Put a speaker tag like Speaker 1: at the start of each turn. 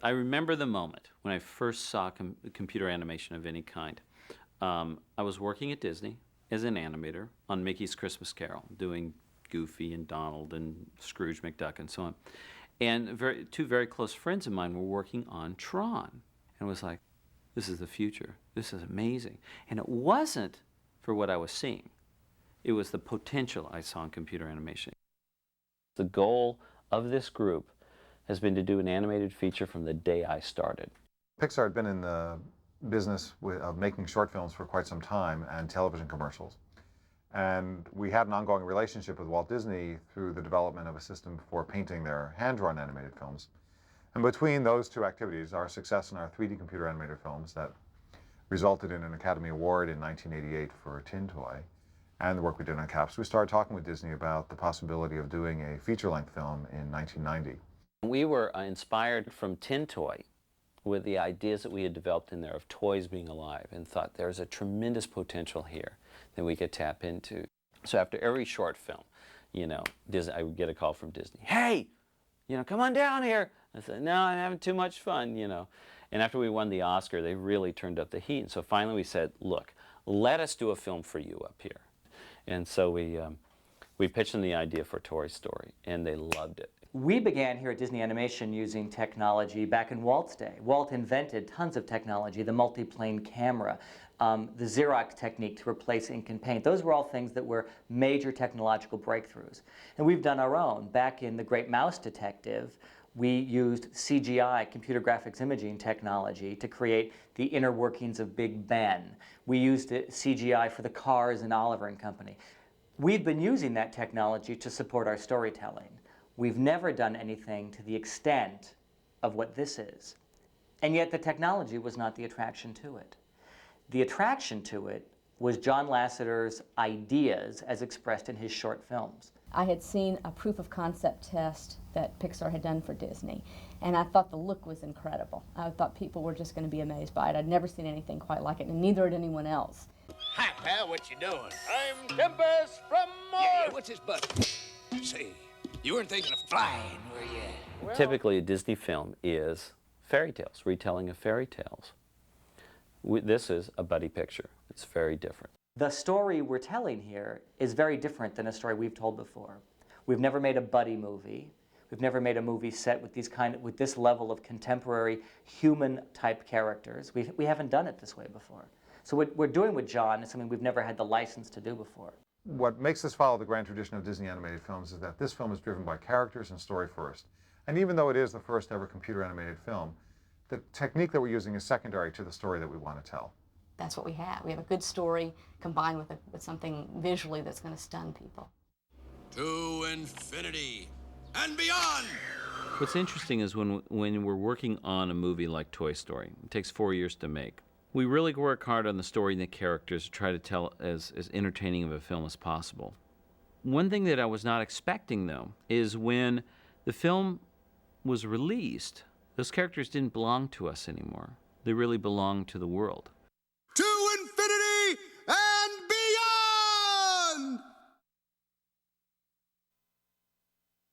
Speaker 1: I remember the moment when I first saw computer animation of any kind. I was working at Disney as an animator on Mickey's Christmas Carol, doing Goofy and Donald and Scrooge McDuck and so on. And two very close friends of mine were working on Tron. And it was like, this is the future. This is amazing. And it wasn't for what I was seeing. It was the potential I saw in computer animation. The goal of this group has been to do an animated feature from the day I started.
Speaker 2: Pixar had been in the business of making short films for quite some time and television commercials. And we had an ongoing relationship with Walt Disney through the development of a system for painting their hand-drawn animated films. And between those two activities, our success in our 3D computer animated films that resulted in an Academy Award in 1988 for Tin Toy, and the work we did on Caps, we started talking with Disney about the possibility of doing a feature-length film in 1990.
Speaker 1: We were inspired from Tin Toy with the ideas that we had developed in there of toys being alive, and thought there's a tremendous potential here that we could tap into. So after every short film, you know, I would get a call from Disney. Hey, you know, come on down here. I said, no, I'm having too much fun, you know. And after we won the Oscar, they really turned up the heat. And so finally we said, look, let us do a film for you up here. And so we pitched them the idea for Toy Story, and they loved it.
Speaker 3: We began here at Disney Animation using technology back in Walt's day. Walt invented tons of technology, the multi-plane camera, the Xerox technique to replace ink and paint. Those were all things that were major technological breakthroughs. And we've done our own. Back in The Great Mouse Detective, we used CGI, computer graphics imaging technology, to create the inner workings of Big Ben. We used CGI for the Cars and Oliver and Company. We've been using that technology to support our storytelling. We've never done anything to the extent of what this is. And yet the technology was not the attraction to it. The attraction to it was John Lasseter's ideas as expressed in his short films.
Speaker 4: I had seen a proof of concept test that Pixar had done for Disney, and I thought the look was incredible. I thought people were just going to be amazed by it. I'd never seen anything quite like it, and neither had anyone else.
Speaker 5: Hi, pal, what you doing?
Speaker 6: I'm Tempest from Mars.
Speaker 5: Yeah, what's this button? Say, you weren't thinking of flying, were you?
Speaker 1: Well, typically a Disney film is fairy tales, retelling of fairy tales. This is a buddy picture. It's very different.
Speaker 3: The story we're telling here is very different than a story we've told before. We've never made a buddy movie. We've never made a movie set with this level of contemporary human-type characters. We haven't done it this way before. So what we're doing with John is something we've never had the license to do before.
Speaker 2: What makes this follow the grand tradition of Disney animated films is that this film is driven by characters and story first. And even though it is the first ever computer animated film, the technique that we're using is secondary to the story that we want to tell.
Speaker 4: That's what we have. We have a good story combined with something visually that's going to stun people.
Speaker 5: To infinity and beyond!
Speaker 1: What's interesting is when we're working on a movie like Toy Story, it takes 4 years to make. We really work hard on the story and the characters to try to tell as entertaining of a film as possible. One thing that I was not expecting, though, is when the film was released, those characters didn't belong to us anymore. They really belonged to the world.